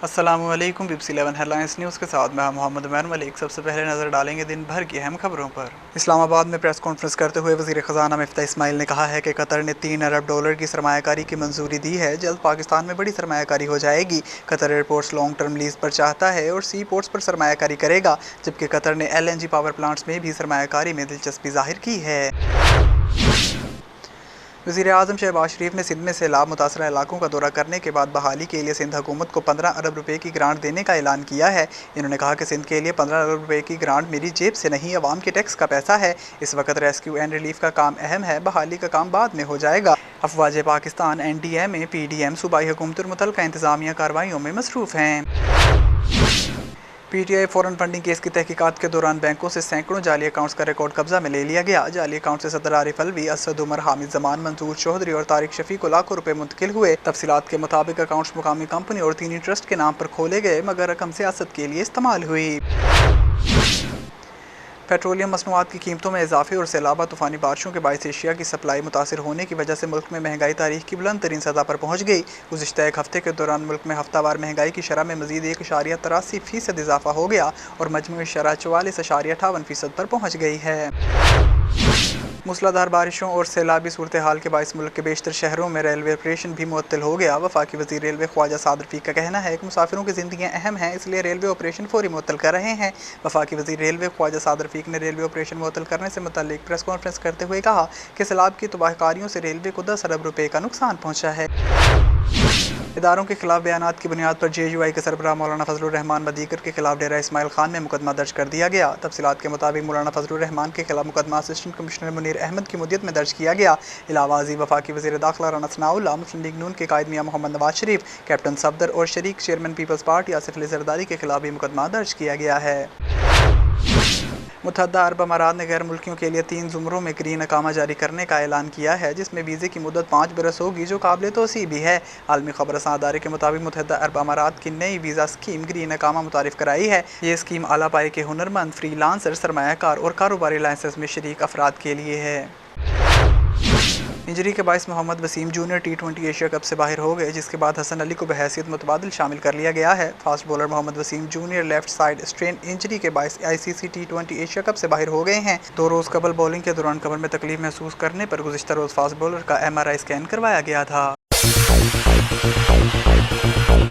السلام علیکم، BBC 11 head lines news کے ساتھ میں محمد عمیر ملک۔ سب سے پہلے نظر ڈالیں گے دن بھر کی اہم خبروں پر۔ اسلام آباد میں پریس کانفرنس کرتے ہوئے وزیر خزانہ مفتاح اسماعیل نے کہا ہے کہ قطر نے $3 ارب کی سرمایہ کاری کی منظوری دی ہے۔ جلد پاکستان میں بڑی سرمایہ کاری ہو جائے گی۔ قطر ایئرپورٹس لانگ ٹرم لیز پر چاہتا ہے اور سی پورٹس پر سرمایہ کاری کرے گا، جبکہ قطر نے LNG پاور پلانٹس میں بھی سرمایہ کاری میں دلچسپی ظاہر کی ہے۔ وزیر اعظم شہباز شریف نے سندھ میں سیلاب متاثرہ علاقوں کا دورہ کرنے کے بعد بحالی کے لیے سندھ حکومت کو $15 ارب کی گرانٹ دینے کا اعلان کیا ہے۔ انہوں نے کہا کہ سندھ کے لیے $15 ارب کی گرانٹ میری جیب سے نہیں، عوام کے ٹیکس کا پیسہ ہے۔ اس وقت ریسکیو اینڈ ریلیف کا کام اہم ہے، بحالی کا کام بعد میں ہو جائے گا۔ افواج پاکستان NDMA PDM صوبائی حکومت اور متعلقہ انتظامیہ کارروائیوں میں مصروف ہیں۔ PTI فورن فنڈنگ کیس کی تحقیقات کے دوران بینکوں سے سینکڑوں جعلی اکاؤنٹس کا ریکارڈ قبضہ میں لے لیا گیا۔ جعلی اکاؤنٹ سے صدر عارف الوی، اسد عمر، حامد زمان، منظور چودھری اور طارق شفیع کو لاکھوں روپے منتقل ہوئے۔ تفصیلات کے مطابق اکاؤنٹس مقامی کمپنی اور دینی ٹرسٹ کے نام پر کھولے گئے، مگر رقم سیاست کے لیے استعمال ہوئی۔ پیٹرولیم مصنوعات کی قیمتوں میں اضافے اور سیلاب اور طوفانی بارشوں کے باعث ایشیا کی سپلائی متاثر ہونے کی وجہ سے ملک میں مہنگائی تاریخ کی بلند ترین سطح پر پہنچ گئی۔ گزشتہ ایک ہفتے کے دوران ملک میں ہفتہ وار مہنگائی کی شرح میں مزید 1.83% اضافہ ہو گیا اور مجموعی شرح 44.58% پر پہنچ گئی ہے۔ موسلادھار بارشوں اور سیلابی صورتحال کے باعث ملک کے بیشتر شہروں میں ریلوے آپریشن بھی معطل ہو گیا۔ وفاقی وزیر ریلوے خواجہ صادر رفیق کا کہنا ہے کہ مسافروں کی زندگیاں اہم ہیں، اس لیے ریلوے آپریشن فوری معطل کر رہے ہیں۔ وفاقی وزیر ریلوے خواجہ صادر رفیق نے ریلوے آپریشن معطل کرنے سے متعلق پریس کانفرنس کرتے ہوئے کہا کہ سیلاب کی تباہ کاریوں سے ریلوے کو $10 ارب کا نقصان پہنچا ہے۔ اداروں کے خلاف بیانات کی بنیاد پر JUI کے سربراہ مولانا فضل الرحمان و دیگر کے خلاف ڈیرہ اسماعیل خان میں مقدمہ درج کر دیا گیا۔ تفصیلات کے مطابق مولانا فضل الرحمان کے خلاف مقدمہ اسسٹنٹ کمشنر منیر احمد کی مدیت میں درج کیا گیا۔ علاوہ ازیں وفاقی وزیر داخلہ رانا ثناءاللہ، مسلم لیگ نون کے قائد میاں محمد نواز شریف، کیپٹن صفدر اور شریک chairman Peoples party Asif Ali Zardari کے خلاف بھی مقدمہ درج کیا گیا ہے۔ متحدہ عرب امارات نے غیر ملکیوں کے لیے 3 زمروں میں گرین اقامہ جاری کرنے کا اعلان کیا ہے، جس میں ویزے کی مدت 5 برس ہوگی، جو قابل توسیع بھی ہے۔ عالمی خبر رساں ادارے کے مطابق متحدہ عرب امارات کی نئی ویزا اسکیم گرین اقامہ متعارف کرائی ہے۔ یہ اسکیم اعلیٰ پائے کے ہنرمند، فری لانسر، سرمایہ کار اور کاروباری لائسنس میں شریک افراد کے لیے ہے۔ انجری کے باعث Mohammad Wasim junior T20 Asia cup سے باہر ہو گئے، جس کے بعد حسن علی کو بحیثیت متبادل شامل کر لیا گیا ہے۔ Fast bowler Mohammad Wasim junior left side strain injury کے باعث ICC T20 ایشیا کپ سے باہر ہو گئے ہیں۔ 2 روز قبل بولنگ کے دوران کمر میں تکلیف محسوس کرنے پر گزشتہ روز فاسٹ بولر کا MRI اسکین کروایا گیا تھا۔